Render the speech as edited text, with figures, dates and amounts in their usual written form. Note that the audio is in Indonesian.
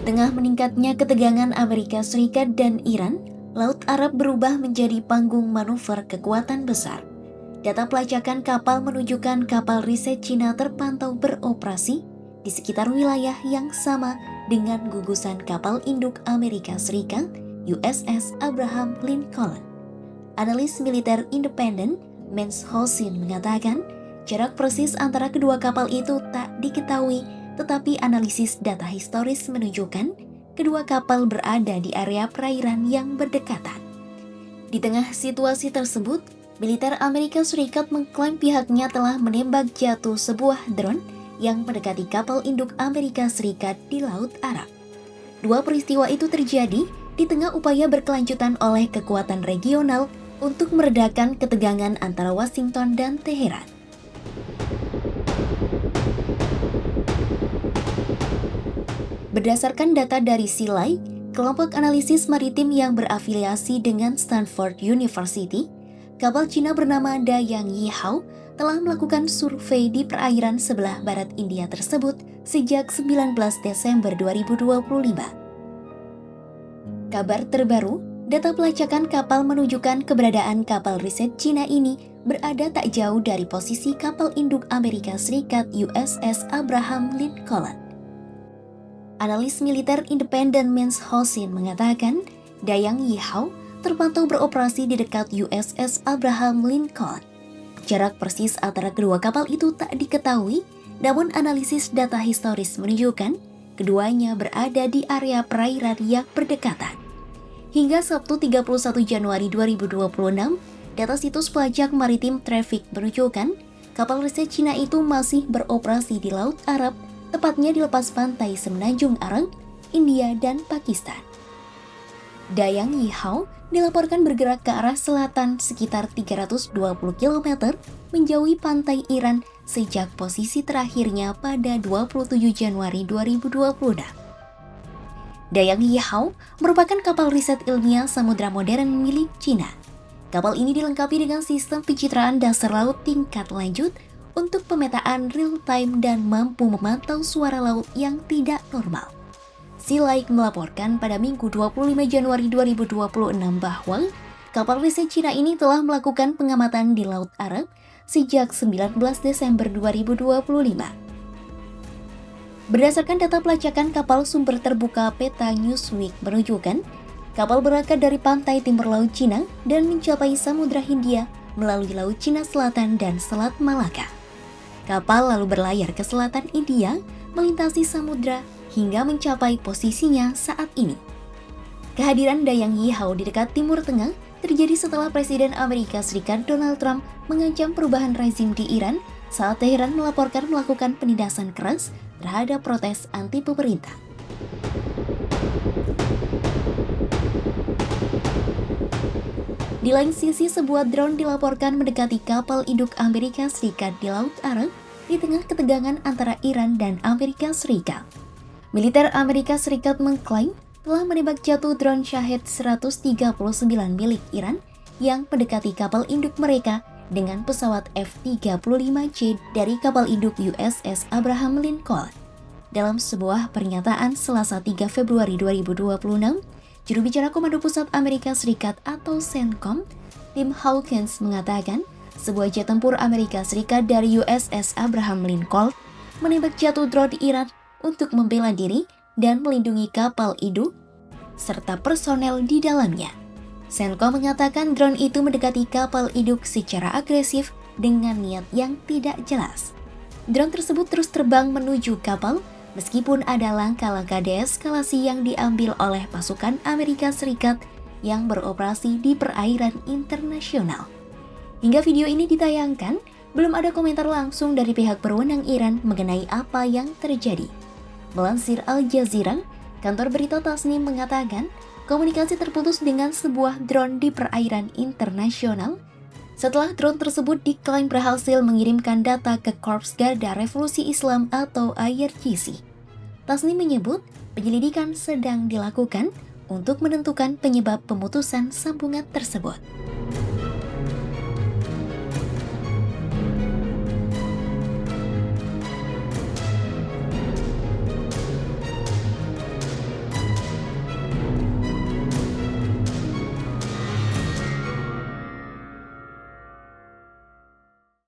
tengah meningkatnya ketegangan Amerika Serikat dan Iran, Laut Arab berubah menjadi panggung manuver kekuatan besar. Data pelacakan kapal menunjukkan kapal riset Cina terpantau beroperasi di sekitar wilayah yang sama dengan gugusan kapal induk Amerika Serikat USS Abraham Lincoln. Analis militer independen Mens Hosin mengatakan jarak persis antara kedua kapal itu tak diketahui, tetapi analisis data historis menunjukkan kedua kapal berada di area perairan yang berdekatan. Di tengah situasi tersebut, militer Amerika Serikat mengklaim pihaknya telah menembak jatuh sebuah drone yang mendekati kapal induk Amerika Serikat di Laut Arab. Dua peristiwa itu terjadi di tengah upaya berkelanjutan oleh kekuatan regional untuk meredakan ketegangan antara Washington dan Teheran. Berdasarkan data dari SeaLike, kelompok analisis maritim yang berafiliasi dengan Stanford University, kapal Cina bernama Dayang Yihao telah melakukan survei di perairan sebelah barat India tersebut sejak 19 Desember 2025. Kabar terbaru, data pelacakan kapal menunjukkan keberadaan kapal riset Cina ini berada tak jauh dari posisi kapal induk Amerika Serikat USS Abraham Lincoln. Analis militer independen Mens Hosin mengatakan Dayang Yihao terpantau beroperasi di dekat USS Abraham Lincoln. Jarak persis antara kedua kapal itu tak diketahui, namun analisis data historis menunjukkan keduanya berada di area perairan yang berdekatan. Hingga Sabtu 31 Januari 2026, data situs pelacak maritim Traffic menunjukkan kapal riset Cina itu masih beroperasi di Laut Arab, tepatnya di lepas pantai Semenanjung Arang, India, dan Pakistan. Dayang Yihao dilaporkan bergerak ke arah selatan sekitar 320 km menjauhi pantai Iran sejak posisi terakhirnya pada 27 Januari 2026. Dayang Yihao merupakan kapal riset ilmiah samudra modern milik Cina. Kapal ini dilengkapi dengan sistem pencitraan dasar laut tingkat lanjut untuk pemetaan real-time dan mampu memantau suara laut yang tidak normal. SeaLike melaporkan pada Minggu 25 Januari 2026 bahwa kapal riset Cina ini telah melakukan pengamatan di Laut Arab sejak 19 Desember 2025. Berdasarkan data pelacakan kapal sumber terbuka peta Newsweek menunjukkan, kapal berangkat dari pantai timur Laut Cina dan mencapai Samudra Hindia melalui Laut Cina Selatan dan Selat Malaka. Kapal lalu berlayar ke selatan India, melintasi samudra hingga mencapai posisinya saat ini. Kehadiran Dayang Yihao di dekat Timur Tengah terjadi setelah Presiden Amerika Serikat Donald Trump mengancam perubahan rezim di Iran saat Teheran melaporkan melakukan penindasan keras terhadap protes anti pemerintah. Di lain sisi, sebuah drone dilaporkan mendekati kapal induk Amerika Serikat di Laut Arab di tengah ketegangan antara Iran dan Amerika Serikat. Militer Amerika Serikat mengklaim telah menembak jatuh drone Shahed 139 milik Iran yang mendekati kapal induk mereka dengan pesawat F-35C dari kapal induk USS Abraham Lincoln. Dalam sebuah pernyataan Selasa 3 Februari 2026, juru bicara Komando Pusat Amerika Serikat atau CENTCOM, Tim Hawkins mengatakan sebuah jet tempur Amerika Serikat dari USS Abraham Lincoln menembak jatuh drone di Iran untuk membela diri dan melindungi kapal induk serta personel di dalamnya. CENTCOM mengatakan drone itu mendekati kapal induk secara agresif dengan niat yang tidak jelas. Drone tersebut terus terbang menuju kapal meskipun ada langkah-langkah deeskalasi yang diambil oleh pasukan Amerika Serikat yang beroperasi di perairan internasional. Hingga video ini ditayangkan, belum ada komentar langsung dari pihak berwenang Iran mengenai apa yang terjadi. Melansir Al Jazeera, kantor berita Tasnim mengatakan komunikasi terputus dengan sebuah drone di perairan internasional setelah drone tersebut diklaim berhasil mengirimkan data ke Korps Garda Revolusi Islam atau IRGC. Tasnim menyebut penyelidikan sedang dilakukan untuk menentukan penyebab pemutusan sambungan tersebut.